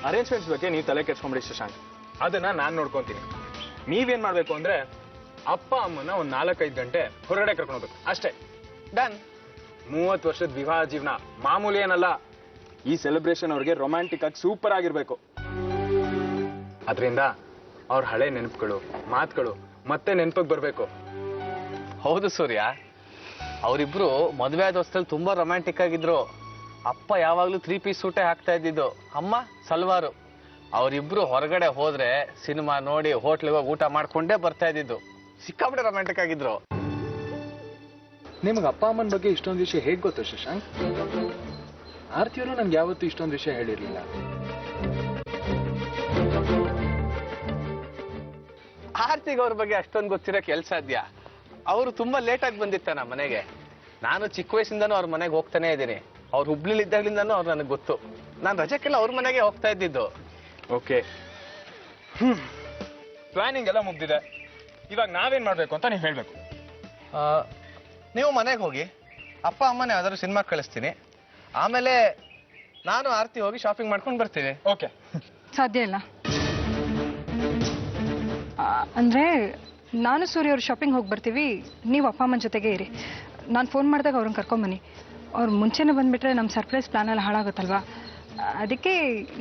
Arrangements ಬಗ್ಗೆ ನೀವು ತಲೆ ಕೆಡ್ಸ್ಕೊಂಬಿಡಿ ಶಶಾಂಕ್, ಅದನ್ನ ನಾನು ನೋಡ್ಕೊಂತೀನಿ. ನೀವೇನ್ ಮಾಡ್ಬೇಕು ಅಂದ್ರೆ ಅಪ್ಪ ಅಮ್ಮನ ಒಂದ್ 4-5 ಗಂಟೆ ಹೊರಗಡೆ ಕರ್ಕೊಂಡು ಹೋಗ್ಬೇಕು ಅಷ್ಟೇ. ಡನ್. 30 ವರ್ಷದ ವಿವಾಹ ಜೀವನ ಮಾಮೂಲಿ ಏನಲ್ಲ. ಈ ಸೆಲೆಬ್ರೇಷನ್ ಅವ್ರಿಗೆ ರೊಮ್ಯಾಂಟಿಕ್ ಆಗಿ ಸೂಪರ್ ಆಗಿರ್ಬೇಕು. ಅದರಿಂದ ಅವ್ರ ಹಳೆ ನೆನಪುಗಳು ಮಾತುಗಳು ಮತ್ತೆ ನೆನಪಿಗೆ ಬರ್ಬೇಕು. ಹೌದು ಸೂರ್ಯ, ಅವರಿಬ್ರು ಮದುವೆ ಆದ ಹೊಸದಲ್ಲಿ ತುಂಬಾ ರೊಮ್ಯಾಂಟಿಕ್ ಆಗಿದ್ರು. ಅಪ್ಪ ಯಾವಾಗ್ಲೂ 3 ಪೀಸ್ ಸೂಟೇ ಹಾಕ್ತಾ ಇದ್ದಿದ್ದು, ಅಮ್ಮ ಸಲ್ವಾರು. ಅವರಿಬ್ರು ಹೊರಗಡೆ ಹೋದ್ರೆ ಸಿನಿಮಾ ನೋಡಿ ಹೋಟ್ಲಿಗೆ ಹೋಗಿ ಊಟ ಮಾಡ್ಕೊಂಡೇ ಬರ್ತಾ ಇದ್ದಿದ್ದು. ಸಿಕ್ಕಾಪಟ್ಟೆ ರೊಮ್ಯಾಂಟಿಕ್ ಆಗಿದ್ರು. ನಿಮ್ಗೆ ಅಪ್ಪ ಅಮ್ಮನ ಬಗ್ಗೆ ಇಷ್ಟೊಂದು ವಿಷಯ ಹೇಗೆ ಗೊತ್ತು ಶಶಾಂಕ್? ಆರ್ತಿಯವರು ನನ್ಗೆ ಯಾವತ್ತೂ ಇಷ್ಟೊಂದು ವಿಷಯ ಹೇಳಿರ್ಲಿಲ್ಲ. ಆರ್ತಿಗೆ ಅವ್ರ ಬಗ್ಗೆ ಅಷ್ಟೊಂದು ಗೊತ್ತಿರೋಕೆ ಎಲ್ಲಿ ಸಾಧ್ಯ? ಅವರು ತುಂಬಾ ಲೇಟಾಗಿ ಬಂದಿತ್ತ ನಮ್ಮ ಮನೆಗೆ. ನಾನು ಚಿಕ್ಕ ವಯಸ್ಸಿಂದನೂ ಅವ್ರ ಮನೆಗೆ ಹೋಗ್ತಾನೆ ಇದ್ದೀನಿ. ಅವ್ರು ಹುಬ್ಳಿಲಿ ಇದ್ದಾಗಲಿಂದನೂ ಅವ್ರು ನನಗೆ ಗೊತ್ತು. ನಾನು ರಜಕ್ಕೆಲ್ಲ ಅವ್ರ ಮನೆಗೆ ಹೋಗ್ತಾ ಇದ್ದಿದ್ದು. ಓಕೆ, ಪ್ಲಾನಿಂಗ್ ಎಲ್ಲ ಮುಗ್ದಿದೆ. ಇವಾಗ ನಾವೇನ್ ಮಾಡ್ಬೇಕು ಅಂತ ನೀವು ಹೇಳ್ಬೇಕು. ನೀವು ಮನೆಗೆ ಹೋಗಿ, ಅಪ್ಪ ಅಮ್ಮನೇ ಯಾವ್ದಾದ್ರು ಸಿನಿಮಾ ಕಳಿಸ್ತೀನಿ. ಆಮೇಲೆ ನಾನು ಆರ್ತಿ ಹೋಗಿ ಶಾಪಿಂಗ್ ಮಾಡ್ಕೊಂಡು ಬರ್ತೀನಿ. ಓಕೆ. ಸಾಧ್ಯ ಇಲ್ಲ. ಅಂದ್ರೆ ನಾನು ಸೂರ್ಯ ಅವ್ರು ಶಾಪಿಂಗ್ ಹೋಗಿ ಬರ್ತೀವಿ, ನೀವು ಅಪ್ಪ ಅಮ್ಮನ ಜೊತೆಗೆ ಇರಿ. ನಾನು ಫೋನ್ ಮಾಡಿದಾಗ ಅವ್ರನ್ನ ಕರ್ಕೊಂಬನ್ನಿ. ಅವ್ರು ಮುಂಚೆನೇ ಬಂದ್ಬಿಟ್ರೆ ನಮ್ಮ ಸರ್ಪ್ರೈಸ್ ಪ್ಲಾನ್ ಎಲ್ಲ ಹಾಳಾಗುತ್ತಲ್ವಾ, ಅದಕ್ಕೆ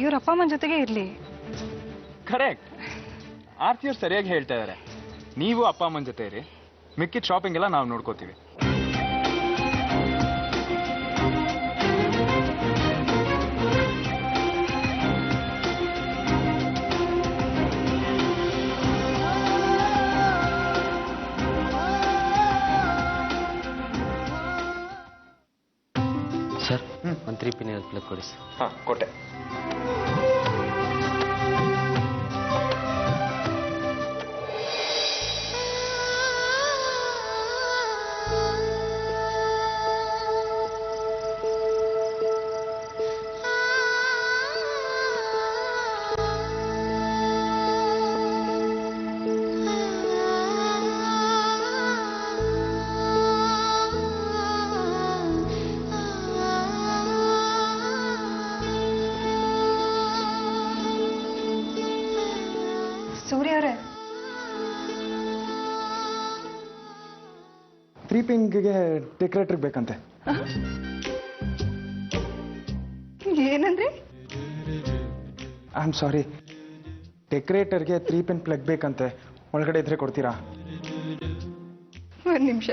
ಇವ್ರ ಅಪ್ಪ ಅಮ್ಮನ ಜೊತೆಗೆ ಇರಲಿ. ಕರೆಕ್ಟ್, ಆರ್ತಿಯವ್ರು ಸರಿಯಾಗಿ ಹೇಳ್ತಾ ಇದ್ದಾರೆ. ನೀವು ಅಪ್ಪ ಅಮ್ಮನ ಜೊತೆ ಇರಿ, ಮಿಕ್ಕಿದ ಶಾಪಿಂಗ್ ಎಲ್ಲ ನಾವು ನೋಡ್ಕೋತೀವಿ. ಸರ್, ಒಂದು 3 ಪಿನ್ ಪ್ಲಗ್ ಕೊಡಿ ಸರ್. ಹಾಂ, ಕೊಟ್ಟೆ. ಸೂರ್ಯ ಅವರೇ, 3 ಪಿನ್ಗೆ ಡೆಕೋರೇಟರ್ ಬೇಕಂತೆ. ಏನಂದ್ರೆ? ಐ ಆಮ್ ಸಾರಿ, ಡೆಕೋರೇಟರ್ಗೆ 3 ಪಿನ್ ಪ್ಲಗ್ ಬೇಕಂತೆ. ಒಳಗಡೆ ಇದ್ರೆ ಕೊಡ್ತೀರಾ? ಒಂದು ನಿಮಿಷ.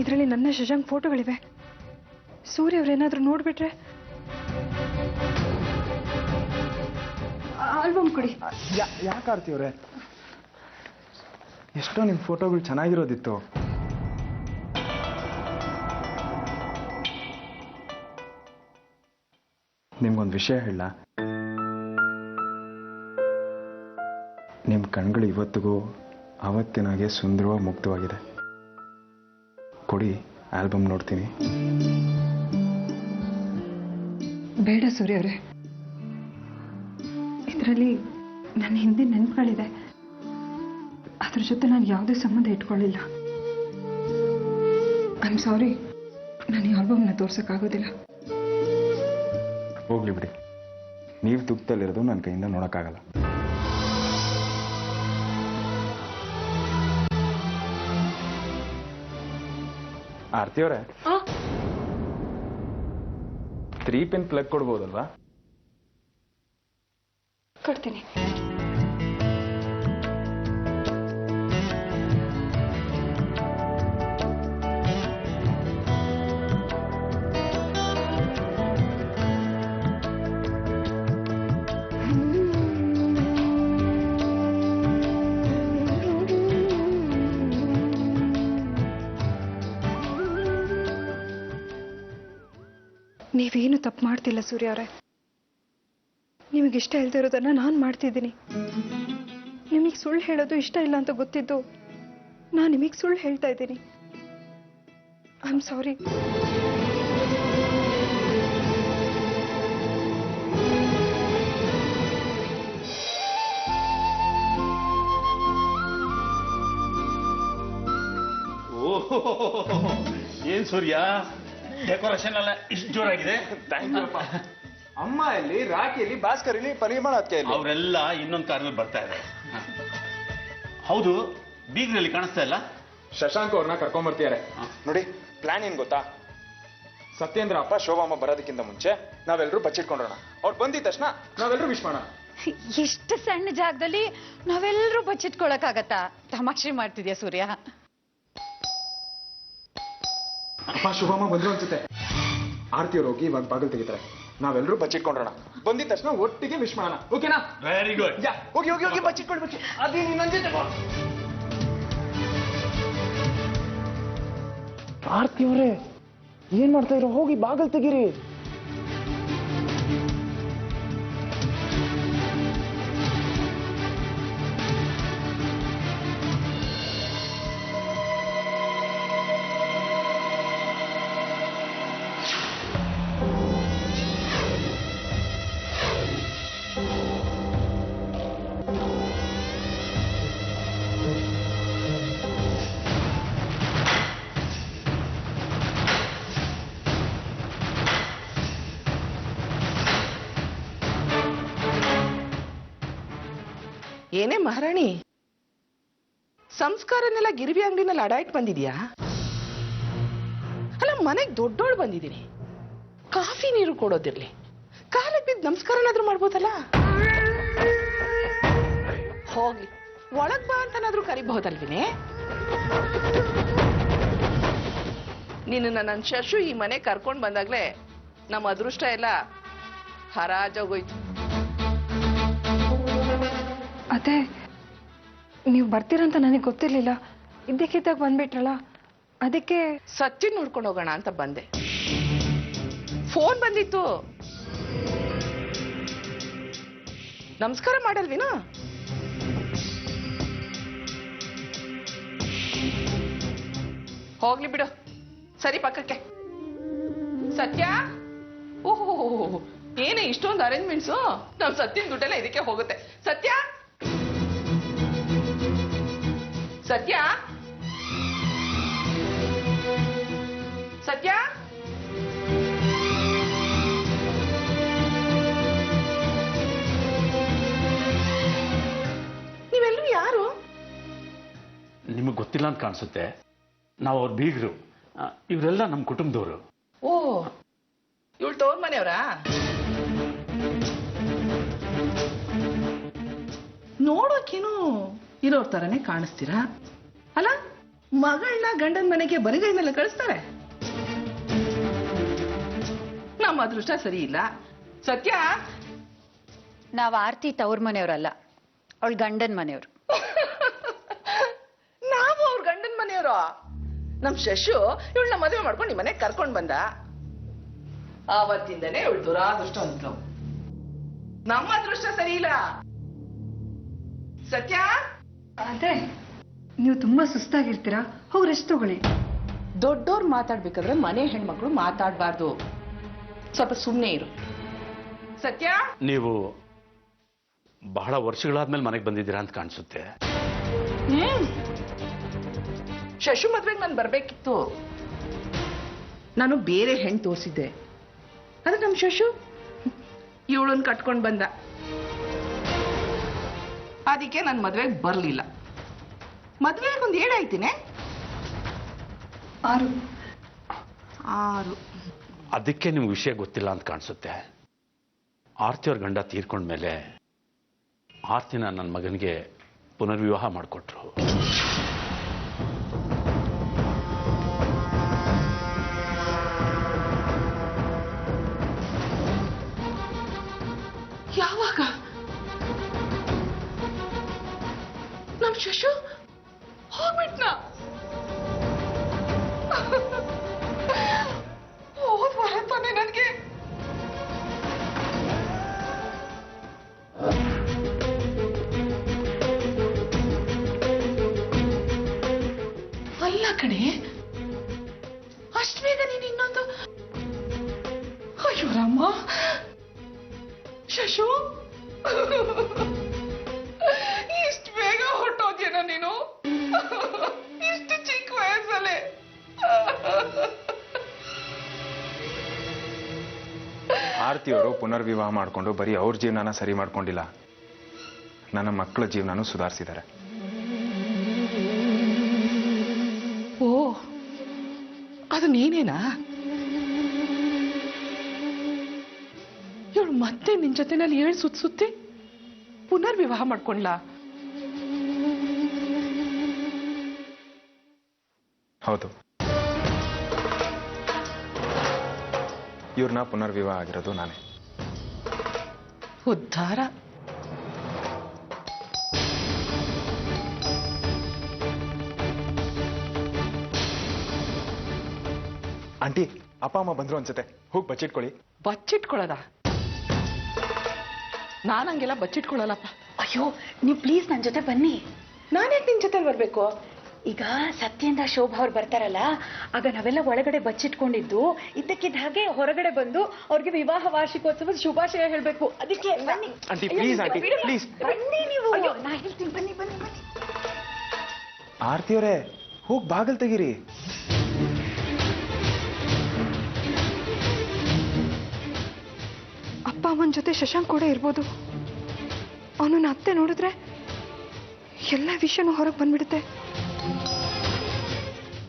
ಇದರಲ್ಲಿ ನನ್ನ ಶಶಾಂಕ್ ಫೋಟೋಗಳಿವೆ. ಸೂರ್ಯ ಅವ್ರೇನಾದ್ರೂ ನೋಡ್ಬಿಟ್ರೆ? ಆಲ್ಬಮ್ ಕೊಡಿ. ಯಾಕೆ ಆರ್ತಿಯವ್ರೆ? ಎಷ್ಟೋ ನಿಮ್ಮ ಫೋಟೋಗಳು ಚೆನ್ನಾಗಿರೋದಿತ್ತು. ನಿಮ್ಗೊಂದು ವಿಷಯ ಹೇಳ. ನಿಮ್ಮ ಕಣ್ಗಳು ಇವತ್ತಿಗೂ ಅವತ್ತಿನಾಗೆ ಸುಂದರವಾಗಿ ಮುಗ್ಧವಾಗಿದೆ. ಕೊಡಿ, ಆಲ್ಬಮ್ ನೋಡ್ತೀನಿ. ಬೇಡ ಸೂರ್ಯ ಅವರೇ, ಇದರಲ್ಲಿ ನನ್ನ ಹಿಂದಿನ ನೆನಪುಗಳಿದೆ. ಅದ್ರ ಜೊತೆ ನಾನು ಯಾವುದೇ ಸಂಬಂಧ ಇಟ್ಕೊಳ್ಳಿಲ್ಲ. ಐ ಆಮ್ ಸಾರಿ, ನಾನು ಈ ಆಲ್ಬಮ್ನ ತೋರ್ಸೋಕ್ಕಾಗೋದಿಲ್ಲ. ಹೋಗ್ಲಿ ಬಿಡಿ, ನೀವು ದುಃಖದಲ್ಲಿರೋದು ನನ್ನ ಕೈಯಿಂದ ನೋಡೋಕ್ಕಾಗಲ್ಲ. ಆರ್ತಿಯವರೇ, 3 ಪಿನ್ ಪ್ಲಗ್ ಕೊಡ್ಬೋದಲ್ವಾ? ಕೊಡ್ತೀನಿ. ನೀವೇನು ತಪ್ಪು ಮಾಡ್ತಿಲ್ಲ ಸೂರ್ಯ ಅವರೇ. ನಿಮಗೆ ಇಷ್ಟ ಇಲ್ಲದೆ ಇರೋದನ್ನ ನಾನು ಮಾಡ್ತಿದ್ದೀನಿ. ನಿಮಗೆ ಸುಳ್ಳು ಹೇಳೋದು ಇಷ್ಟ ಇಲ್ಲ ಅಂತ ಗೊತ್ತಿದ್ದು ನಾನು ನಿಮಗೆ ಸುಳ್ಳು ಹೇಳ್ತಾ ಇದ್ದೀನಿ. ಐ ಆಮ್ ಸಾರಿ. ಏನ್ ಸೂರ್ಯ, ಡೆಕೋರೇಷನ್ ಎಲ್ಲ ಇಷ್ಟು ಜೋರಾಗಿದೆ. Thank you. ಅಮ್ಮ ಇಲ್ಲಿ, ರಾಖಿಯಲ್ಲಿ, ಭಾಸ್ಕರ್ ಇಲ್ಲಿ, ಪರಿಮಳ ಅತ್ತೆ ಇಲ್ಲಿ. ಅವರೆಲ್ಲ ಇನ್ನೊಂದು ಕಾರಲ್ಲಿ ಬರ್ತಾ ಇದ್ದಾರೆ. ಹೌದು, ಬೀಗ್ರಲ್ಲಿ ಕಾಣಿಸ್ತಾ ಇಲ್ಲ. ಶಶಾಂಕ್ ಅವ್ರನ್ನ ಕರ್ಕೊಂಡ್ ಬರ್ತಿದ್ದಾರೆ. ನೋಡಿ, ಪ್ಲಾನ್ ಏನ್ ಗೊತ್ತಾ? ಸತ್ಯೇಂದ್ರ ಅಪ್ಪ ಶೋಭಾಮ್ಮ ಬರೋದಕ್ಕಿಂತ ಮುಂಚೆ ನಾವೆಲ್ಲರೂ ಬಚ್ಚಿಟ್ಕೊಂಡ್ರೋಣ. ಅವ್ರು ಬಂದಿದ ತಕ್ಷಣ ನಾವೆಲ್ಲರೂ ವಿಶ್ ಮಾಡೋಣ. ಎಷ್ಟು ಸಣ್ಣ ಜಾಗದಲ್ಲಿ ನಾವೆಲ್ಲರೂ ಬಚ್ಚಿಟ್ಕೊಳಕ್ಕಾಗತ್ತಾ? ತಮಾಷೆ ಮಾಡ್ತಿದ್ಯಾ ಸೂರ್ಯ? ಅಪ್ಪ ಶುಭಮ್ಮ ಬಂದ್ರು ಅನ್ಸುತ್ತೆ. ಆರ್ತಿ ಅವ್ರು ಹೋಗಿ ಇವಾಗ ಬಾಗಿಲು ತೆಗಿತಾರೆ. ನಾವೆಲ್ಲರೂ ಬಚ್ಚಿಟ್ಕೊಂಡ್ರೋಣ. ಬಂದಿದ ತಕ್ಷಣ ಒಟ್ಟಿಗೆ ವಿಶ್ ಮಾಡೋಣ. ಓಕೆನಾ? Very good. ಹೋಗಿ ಹೋಗಿ ಹೋಗಿ ಬಚ್ಚಿಟ್ಕೊಳ್ಬೇಕು. ಅದೇ ನೀನ್ ನನ್ ಜೊತೆ ಬಾ. ಆರ್ತಿ ಅವರೇ ಏನ್ ಮಾಡ್ತಾ ಇರೋ? ಹೋಗಿ ಬಾಗಿಲು ತೆಗೀರಿ. ಏನೇ ಮಹಾರಾಣಿ, ಸಂಸ್ಕಾರನೆಲ್ಲ ಗಿರಿವಿ ಅಂಗಡಿನಲ್ಲಿ ಅಡಾಯ್ಟ್ ಬಂದಿದ್ಯಾ? ಅಲ್ಲ, ಮನೆಗೆ ದೊಡ್ಡೋಳು ಬಂದಿದ್ದೀನಿ. ಕಾಫಿ ನೀರು ಕೊಡೋದಿರ್ಲಿ, ಕಾಲಿಗೆ ಬಿದ್ದು ನಮಸ್ಕಾರನಾದ್ರೂ ಮಾಡ್ಬೋದಲ್ಲ. ಹೋಗ್ಲಿ, ಒಳಗ್ ಬಾ ಅಂತನಾದ್ರೂ ಕರಿಬಹುದಲ್ವಿನೇ? ನಿನ್ನ ನನ್ನ ಶಶು ಈ ಮನೆ ಕರ್ಕೊಂಡ್ ಬಂದಾಗ್ಲೇ ನಮ್ಮ ಅದೃಷ್ಟ ಎಲ್ಲ ಹರಾಜೋಗೋಯ್ತು. ಅದೇ ನೀವು ಬರ್ತೀರಂತ ನನಗೆ ಗೊತ್ತಿರಲಿಲ್ಲ. ಇದ್ದಕ್ಕಿದ್ದಾಗ ಬಂದ್ಬಿಟ್ರಲ್ಲ, ಅದಕ್ಕೆ ಸತ್ಯ ನೋಡ್ಕೊಂಡು ಹೋಗೋಣ ಅಂತ ಬಂದೆ. ಫೋನ್ ಬಂದಿತ್ತು. ನಮಸ್ಕಾರ ಮಾಡಲ್ವಿನಾ? ಹೋಗ್ಲಿ ಬಿಡು, ಸರಿ ಪಕ್ಕಕ್ಕೆ. ಸತ್ಯ, ಓಹೋ ಏನೇ ಇಷ್ಟೊಂದು ಅರೇಂಜ್ಮೆಂಟ್ಸು? ನಮ್ ಸತ್ಯನ ದುಡ್ಡೆಲ್ಲ ಇದಕ್ಕೆ ಹೋಗುತ್ತೆ. ಸತ್ಯ, ಸತ್ಯ, ಸತ್ಯ, ನೀವೆಲ್ಲರೂ ಯಾರು? ನಿಮಗೆ ಗೊತ್ತಿಲ್ಲ ಅಂತ ಕಾಣಿಸುತ್ತೆ. ನಾವು ಅವ್ರ ಬೀಗರು. ಇವರೆಲ್ಲ ನಮ್ಮ ಕುಟುಂಬದವರು. ಓ, ಇವಳು ತೋರ್ ಮನೆಯವರಾ? ನೋಡೋಕೇನು ಇರೋರ್ ತರನೇ ಕಾಣಿಸ್ತೀರಾ ಅಲ್ಲ? ಮಗಳನ್ನ ಗಂಡನ ಮನೆಗೆ ಬರಿಗೈನೆಲ್ಲ ಕಳಿಸ್ತಾರೆ. ನಮ್ಮ ಅದೃಷ್ಟ ಸರಿ ಇಲ್ಲ. ಸತ್ಯ, ನಾವ್ ಆರ್ತಿ ತವ್ರ ಮನೆಯವ್ರಲ್ಲ, ಅವಳ ಗಂಡನ್ ಮನೆಯವ್ರು. ನಾವು ಅವ್ರ ಗಂಡನ ಮನೆಯವರು. ನಮ್ ಶಶು ಇವಳನ್ನ ಮದುವೆ ಮಾಡ್ಕೊಂಡು ನಿಮ್ಮ ಮನೆಗೆ ಕರ್ಕೊಂಡ್ ಬಂದ. ಆವತ್ತಿಂದನೇ ಇವಳು ದುರಾದೃಷ್ಟ ಅಂದ್ಲು. ನಮ್ಮ ಅದೃಷ್ಟ ಸರಿ ಇಲ್ಲ. ಸತ್ಯ, ಅದೇ ನೀವು ತುಂಬಾ ಸುಸ್ತಾಗಿರ್ತೀರಾ, ಹೋಗಿ ರೆಸ್ಟ್ ತಗೊಳ್ಳಿ. ದೊಡ್ಡೋರ್ ಮಾತಾಡ್ಬೇಕಾದ್ರೆ ಮನೆ ಹೆಣ್ಮಕ್ಳು ಮಾತಾಡ್ಬಾರ್ದು. ಸ್ವಲ್ಪ ಸುಮ್ಮನೆ ಇರು. ಸತ್ಯ, ನೀವು ಬಹಳ ವರ್ಷಗಳಾದ್ಮೇಲೆ ಮನೆಗೆ ಬಂದಿದ್ದೀರಾ ಅಂತ ಕಾಣಿಸುತ್ತೆ. ಶಶು ಮದ್ವೆಗೆ ನಾನು ಬರ್ಬೇಕಿತ್ತು. ನಾನು ಬೇರೆ ಹೆಣ್ಣು ತೋರಿಸಿದ್ದೆ. ಆದ್ರೆ ನಮ್ ಶಶು ಇವಳನ್ನ ಕಟ್ಕೊಂಡ್ ಬಂದ. ಅದಕ್ಕೆ ನಾನು ಮದ್ವೆಗೆ ಬರ್ಲಿಲ್ಲ. ಮದ್ವೆಗೆ ಒಂದು ಏಡಾಯ್ತೀನಿ. 6 ಅದಕ್ಕೆ ನಿಮ್ಗೆ ವಿಷಯ ಗೊತ್ತಿಲ್ಲ ಅಂತ ಕಾಣಿಸುತ್ತೆ. ಆರ್ತಿಯವ್ರ ಗಂಡ ತೀರ್ಕೊಂಡ್ಮೇಲೆ ಆರ್ತಿನ ನನ್ನ ಮಗನಿಗೆ ಪುನರ್ವಿವಾಹ ಮಾಡಿಕೊಟ್ರು. ಯಾವಾಗ? ನಮ್ ಶಶು ಹೋಗ್ಬಿಟ್ನ? ಹೋದ್ ವಾರ ತಾನೆ ನನಗೆ ಕಣೆ, ಅಷ್ಟು ಬೇಗ ನೀನು ಇನ್ನೊಂದು. ಅಯ್ಯೋ ರಾಮ, ಶಶು ಇಷ್ಟು ಬೇಗ ಹೊರಟೋದ್ಯೇನ ನೀನು, ಇಷ್ಟು ಚಿಕ್ಕ ವಯಸ್ಸಲ್ಲೇ. ಆರ್ತಿಯವರು ಪುನರ್ವಿವಾಹ ಮಾಡಿಕೊಂಡು ಬರೀ ಅವ್ರ ಜೀವನನ ಸರಿ ಮಾಡ್ಕೊಂಡಿಲ್ಲ, ನನ್ನ ಮಕ್ಕಳ ಜೀವನನೂ ಸುಧಾರಿಸಿದ್ದಾರೆ. ಓ, ಅದು ನೀನೇನಾ? ಇವಳು ಮತ್ತೆ ನಿನ್ ಜೊತೆನಲ್ಲಿ ಏಳು ಸುತ್ತಿ ಪುನರ್ವಿವಾಹ ಮಾಡ್ಕೊಂಡ್ಲ? ಹೌದು, ಇವ್ರನ್ನ ಪುನರ್ವಿವಾಹ ಆಗಿರೋದು ನಾನೇ. ಉದ್ಧಾರ. ಆಂಟಿ, ಅಪ್ಪ ಅಮ್ಮ ಬಂದ್ರು ಅನ್ಸುತ್ತೆ, ಹೋಗಿ ಬಚ್ಚಿಟ್ಕೊಳ್ಳಿ. ಬಚ್ಚಿಟ್ಕೊಳ್ಳೋದ? ನಾನಂಗೆಲ್ಲ ಬಚ್ಚಿಟ್ಕೊಳ್ಳಲ್ಲಪ್ಪ. ಅಯ್ಯೋ, ನೀವು ಪ್ಲೀಸ್ ನನ್ನ ಜೊತೆ ಬನ್ನಿ. ನಾನ್ಯಾಕೆ ನಿನ್ ಜೊತೆ ಬರ್ಬೇಕು? ಈಗ ಸತ್ಯದಿಂದ ಶೋಭಾ ಅವ್ರು ಬರ್ತಾರಲ್ಲ, ಆಗ ನಾವೆಲ್ಲ ಒಳಗಡೆ ಬಚ್ಚಿಟ್ಕೊಂಡಿದ್ದು, ಇದ್ದಕ್ಕಿದ್ದ ಹಾಗೆ ಹೊರಗಡೆ ಬಂದು ಅವ್ರಿಗೆ ವಿವಾಹ ವಾರ್ಷಿಕೋತ್ಸವದ ಶುಭಾಶಯ ಹೇಳ್ಬೇಕು. ಅದಕ್ಕೆ ಬನ್ನಿ. Aunty please, aunty please. ಬನ್ನಿ ನೀವು. ನಾ ಹೇಳ್ತೀನಿ, ಬನ್ನಿ ಬನ್ನಿ ಬನ್ನಿ. ಆರ್ತಿಯವರೇ, ಹೋಗಿ ಬಾಗಲ್ ತೆಗೀರಿ. ಅಪ್ಪ ಅಮ್ಮನ ಜೊತೆ ಶಶಾಂಕ್ ಕೂಡ ಇರ್ಬೋದು. ಅವನನ್ನ ಅತ್ತೆ ನೋಡಿದ್ರೆ ಎಲ್ಲ ವಿಷಯನೂ ಹೊರಗೆ ಬಂದ್ಬಿಡುತ್ತೆ.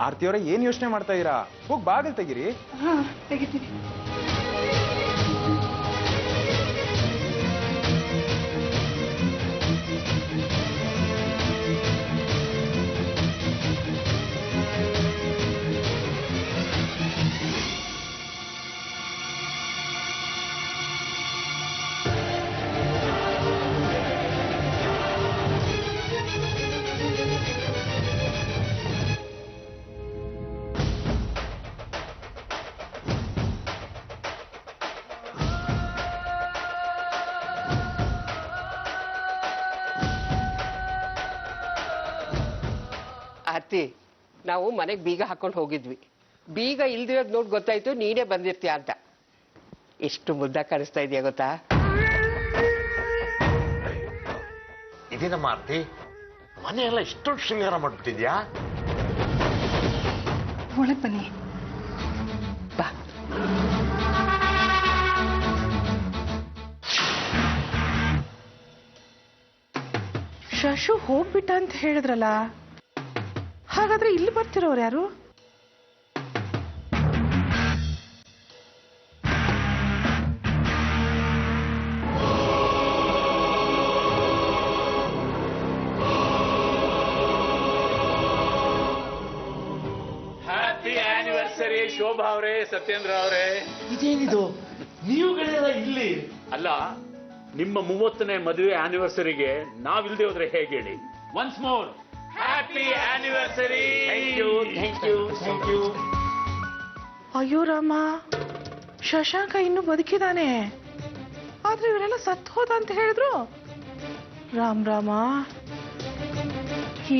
ಆರ್ತಿಯವರೇ, ಏನ್ ಯೋಚನೆ ಮಾಡ್ತಾ ಇದೀರಾ? ಹೋಗಿ ಬಾಗಲ್ ತೆಗೀರಿ. ಹಾ, ತೆಗಿತೀನಿ. ಅತ್ತಿ, ನಾವು ಮನೆಗೆ ಬೀಗ ಹಾಕೊಂಡು ಹೋಗಿದ್ವಿ. ಬೀಗ ಇಲ್ದಿರೋದು ನೋಡಿ ಗೊತ್ತಾಯ್ತು ನೀನೇ ಬಂದಿರ್ತೀಯ ಅಂತ. ಎಷ್ಟು ಮುದ್ದ ಕಾಣಿಸ್ತಾ ಇದೆಯಾ ಗೊತ್ತಾ? ಇದೇನಮ್ಮ ಆರ್ತಿ, ಮನೆಯೆಲ್ಲ ಇಷ್ಟೊಂದು ಶೃಂಗಾರ ಮಾಡ್ಬಿಟ್ಟಿದ್ಯಾ? ಒಳಗೆ ಬನ್ನಿ. ಬಾ. ಶಶು ಹೋಗ್ಬಿಟ್ಟ ಅಂತ ಹೇಳಿದ್ರಲ್ಲ, ಹಾಗಾದ್ರೆ ಇಲ್ಲಿ ಬರ್ತಿರೋರು ಯಾರು? ಹ್ಯಾಪಿ ಆನಿವರ್ಸರಿ ಶೋಭಾ ಅವರೇ, ಸತ್ಯೇಂದ್ರ ಅವರೇ. ಇದೇನಿದು, ನೀವುಗಳೆಲ್ಲ ಇಲ್ಲಿ? ಅಲ್ಲ, ನಿಮ್ಮ 30ನೇ ಮದುವೆ ಆನಿವರ್ಸರಿಗೆ ನಾವಿಲ್ದೇ ಹೋದ್ರೆ ಹೇಗೆ ಹೇಳಿ? Once more happy anniversary. Thank you, thank you, thank you. ಅಯ್ಯೋ ರಾಮ, ಶಶಾಂಕ ಇನ್ನು ಬದುಕಿದಾನೆ, ಆದ್ರೆ ಇವರೆಲ್ಲ ಸತ್ತು ಹೋದ ಅಂತ ಹೇಳಿದ್ರು. ರಾಮ್ ರಾಮ,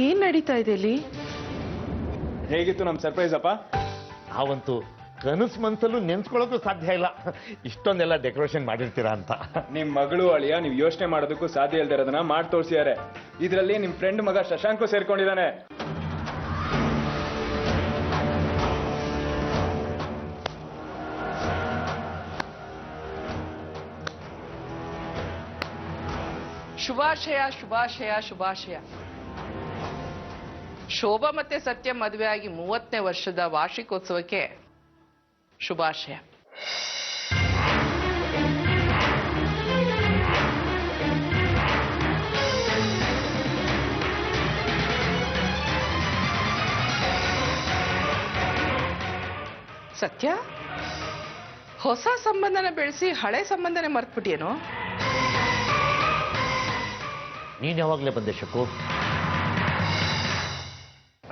ಏನ್ ನಡೀತಾ ಇದೆ ಇಲ್ಲಿ? ಹೇಗಿತ್ತು ನಮ್ ಸರ್ಪ್ರೈಸ್ ಅಪ್ಪ? ನಾವಂತೂ ಕನಸು ಮನ್ಸಲ್ಲೂ ನೆನ್ಸ್ಕೊಳ್ಳೋದು ಸಾಧ್ಯ ಇಲ್ಲ, ಇಷ್ಟೊಂದೆಲ್ಲ ಡೆಕೋರೇಷನ್ ಮಾಡಿರ್ತೀರಾ ಅಂತ. ನಿಮ್ ಮಗಳು ಅಳಿಯ ನೀವು ಯೋಚನೆ ಮಾಡೋದಕ್ಕೂ ಸಾಧ್ಯ ಇಲ್ದೇ ಇರೋದನ್ನ ಮಾಡಿ ತೋರಿಸಿದ್ದಾರೆ. ಇದರಲ್ಲಿ ನಿಮ್ ಫ್ರೆಂಡ್ ಮಗ ಶಶಾಂಕು ಸೇರ್ಕೊಂಡಿದ್ದಾನೆ. ಶುಭಾಶಯ ಶುಭಾಶಯ ಶುಭಾಶಯ. ಶೋಭಾ ಮತ್ತೆ ಸತ್ಯ ಮದುವೆ ಆಗಿ 30ನೇ ವರ್ಷದ ವಾರ್ಷಿಕೋತ್ಸವಕ್ಕೆ ಶುಭಾಶಯ. ಸತ್ಯ, ಹೊಸ ಸಂಬಂಧನ ಬೆಳೆಸಿ ಹಳೆ ಸಂಬಂಧನೇ ಮರ್ತ್ಬಿಟ್ಟಿಯೇನೋ? ನೀನ್ ಯಾವಾಗ್ಲೇ ಬಂದೆ ಶಕು?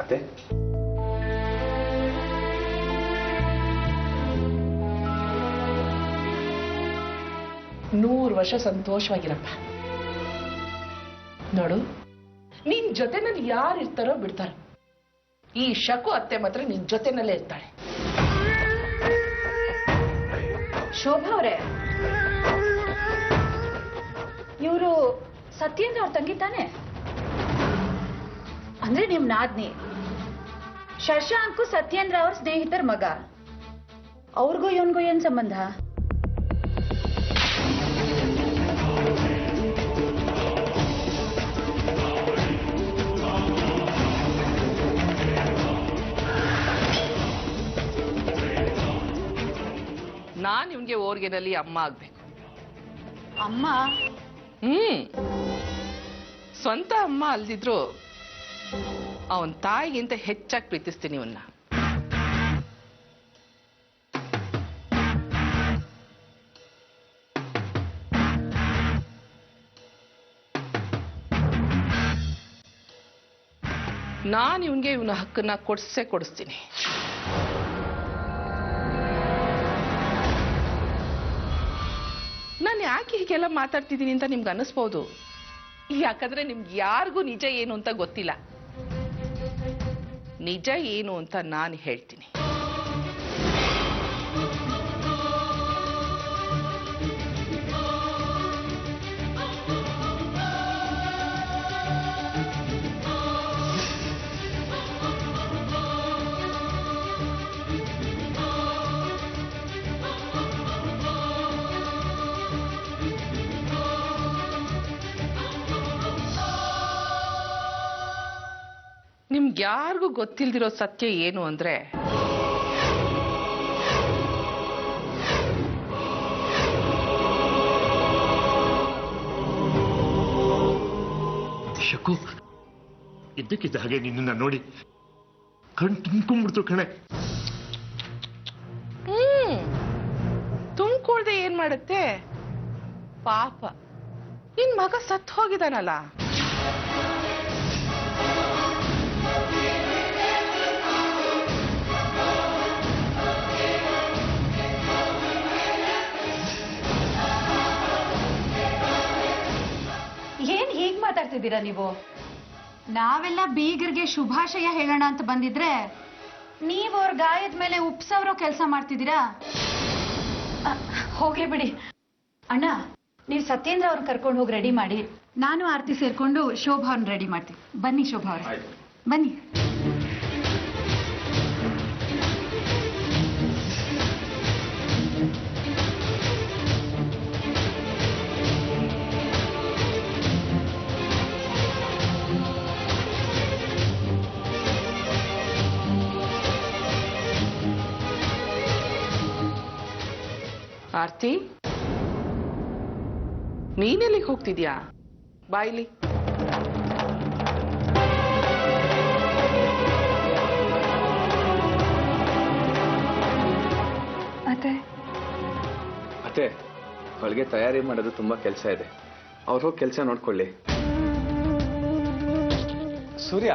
ಅತ್ತೆ, 100 ವರ್ಷ ಸಂತೋಷವಾಗಿರಪ್ಪ. ನೋಡು, ನಿನ್ ಜೊತೆನಲ್ಲಿ ಯಾರು ಇರ್ತಾರೋ ಬಿಡ್ತಾರೋ, ಈ ಶಕು ಅತ್ತೆ ಮಾತ್ರ ನಿನ್ ಜೊತೆನಲ್ಲೇ ಇರ್ತಾಳೆ. ಶೋಭಾ ಅವರೇ, ಇವರು ಸತ್ಯೇಂದ್ರ ಅವ್ರ ತಂಗಿ ತಾನೆ? ಅಂದ್ರೆ ನಿಮ್ ನಾದ್ನಿ. ಶಶಾಂಕು ಸತ್ಯೇಂದ್ರ ಅವ್ರ ಸ್ನೇಹಿತರ ಮಗ. ಅವ್ರಿಗೂ ಇವನ್ಗೂ ಏನ್ ಸಂಬಂಧ? ನಾನ್ ಇವ್ನಿಗೆ ಓರ್ಗೆನಲ್ಲಿ ಅಮ್ಮ ಆಗ್ಬೇಕು. ಅಮ್ಮ? ಸ್ವಂತ ಅಮ್ಮ ಅಲ್ದಿದ್ರು ಅವನ್ ತಾಯಿಗಿಂತ ಹೆಚ್ಚಾಗಿ ಪ್ರೀತಿಸ್ತೀನಿ ಇವನ್ನ. ನಾನು ಇವನ್ಗೆ ಇವನ ಹಕ್ಕನ್ನ ಕೊಡಿಸ್ತೀನಿ. ನಾನು ಯಾಕೆ ಹೀಗೆಲ್ಲ ಮಾತಾಡ್ತಿದ್ದೀನಿ ಅಂತ ನಿಮ್ಗೆ ಅನಿಸ್ಬೋದು. ಯಾಕಂದ್ರೆ ನಿಮ್ಗೆ ಯಾರಿಗೂ ನಿಜ ಏನು ಅಂತ ಗೊತ್ತಿಲ್ಲ. ನಿಜ ಏನು ಅಂತ ನಾನು ಹೇಳ್ತೀನಿ. ನಿಮ್ಗ್ಯಾರಿಗೂ ಗೊತ್ತಿಲ್ದಿರೋ ಸತ್ಯ ಏನು ಅಂದ್ರೆ, ಶಕು, ಇದ್ದಕ್ಕಿದ್ದ ಹಾಗೆ ನಿನ್ನ ನೋಡಿ ಕಣ್ ತುಂಬ್ಕೊಂಡ್ಬಿಡ್ತು ಕಣೆ. ತುಂಬ್ಕೊಳ್ದೆ ಏನ್ ಮಾಡುತ್ತೆ ಪಾಪ, ನಿನ್ ಮಗ ಸತ್ತು ಹೋಗಿದಾನಲ್ಲ. ಏನ್ ಹೀಗ್ ಮಾತಾಡ್ತಿದ್ದೀರಾ ನೀವು? ನಾವೆಲ್ಲ ಬೀಗರಿಗೆ ಶುಭಾಶಯ ಹೇಳೋಣ ಅಂತ ಬಂದಿದ್ರೆ ನೀವು ಅವ್ರ ಗಾಯದ ಮೇಲೆ ಉಪ್ಸವ್ರೋ ಕೆಲಸ ಮಾಡ್ತಿದ್ದೀರಾ? ಹೋಗ್ಲಿ ಬಿಡಿ. ಅಣ್ಣ, ನೀವು ಸತ್ಯೇಂದ್ರ ಅವ್ರನ್ನ ಕರ್ಕೊಂಡು ಹೋಗಿ ರೆಡಿ ಮಾಡಿ. ನಾನು ಆರತಿ ಸೇರ್ಕೊಂಡು ಶೋಭಾ ಅವ್ರನ್ನ ರೆಡಿ ಮಾಡ್ತೀನಿ. ಬನ್ನಿ ಶೋಭಾ ಅವ್ರೆ, ಬನ್ನಿ. ಆರ್ತಿ, ನೀನೆಲ್ಲಿಗೆ ಹೋಗ್ತಿದ್ಯಾ? ಬಾಯ್ಲಿ. ಅತ್ತೆ, ಅವಳಿಗೆ ತಯಾರಿ ಮಾಡೋದು ತುಂಬಾ ಕೆಲಸ ಇದೆ. ಅವ್ರು ಹೋಗಿ ಕೆಲಸ ನೋಡ್ಕೊಳ್ಳಿ. ಸೂರ್ಯ,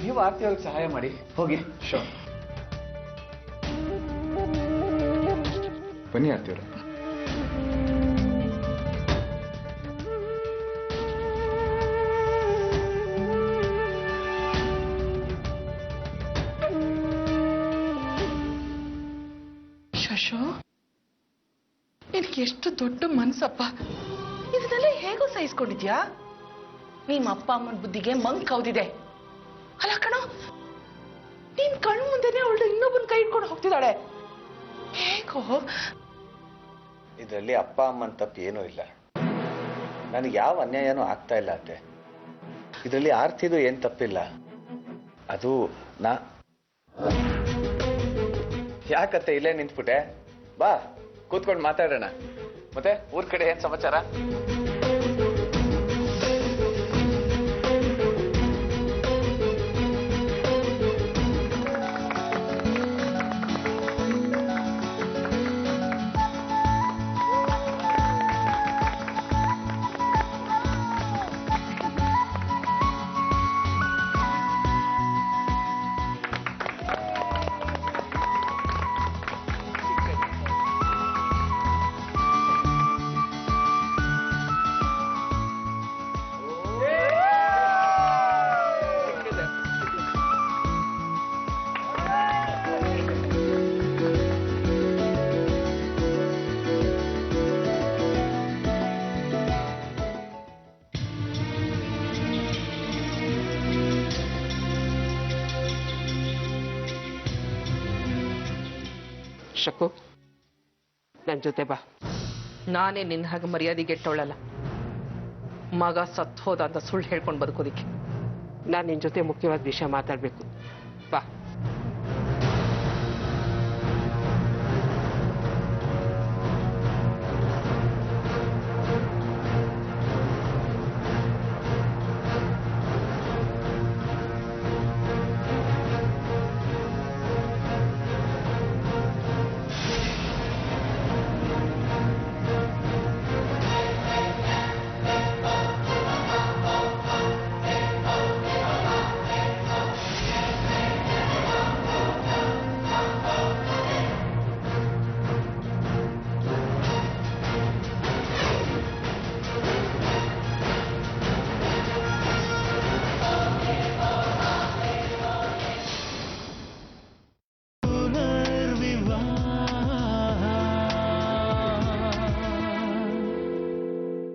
ನೀವು ಆರ್ತಿ ಅವ್ರಿಗೆ ಸಹಾಯ ಮಾಡಿ ಹೋಗಿ. ಬನ್ನಿ ಆರ್ತಿ ಅವ್ರೆ. ಶಶು, ನಿನಗೆ ಎಷ್ಟು ದೊಡ್ಡ ಮನ್ಸಪ್ಪ. ಇದನ್ನೆಲ್ಲ ಹೇಗೋ ಸಹಿಸ್ಕೊಂಡಿದ್ಯಾ? ನಿಮ್ಮ ಅಪ್ಪ ಅಮ್ಮನ ಬುದ್ಧಿಗೆ ಮಂಕ್ ಕೌದಿದೆ ಅಲ್ಲ ಕಣೋ. ನೀನ್ ಕಣ್ಣು ಮುಂದೆನೆ ಅವಳು ಇನ್ನೊಬ್ಬನ ಕೈ ಇಟ್ಕೊಂಡು ಹೋಗ್ತಿದ್ದಾಳೆ. ಹೇಗೋ? ಇದರಲ್ಲಿ ಅಪ್ಪ ಅಮ್ಮನ ತಪ್ಪು ಏನೂ ಇಲ್ಲ. ನನಗೆ ಯಾವ ಅನ್ಯಾಯನೂ ಆಗ್ತಾ ಇಲ್ಲ ಅತ್ತೆ. ಇದರಲ್ಲಿ ಆರ್ತಿದು ಏನ್ ತಪ್ಪಿಲ್ಲ. ಅದು ಯಾಕತ್ತೆ ಇಲ್ಲೇ ನಿಂತ್ಬಿಟ್ಟೆ? ಬಾ, ಕೂತ್ಕೊಂಡು ಮಾತಾಡೋಣ. ಮತ್ತೆ ಊರ್ ಕಡೆ ಏನ್ ಸಮಾಚಾರ? ಶಕು ನನ್ನ ಜೊತೆ ಬಾ. ನಾನೇ ನಿನ್ನ ಹಾಗೆ ಮರ್ಯಾದೆಗೆಟ್ಟವಳಲ್ಲ. ಮಗ ಸತ್ ಹೋದ ಅಂತ ಸುಳ್ಳು ಹೇಳ್ಕೊಂಡು ಬದುಕೋದಿಕ್ಕೆ. ನಾನು ನಿನ್ನ ಜೊತೆ ಮುಖ್ಯವಾದ ವಿಷಯ ಮಾತಾಡಬೇಕು.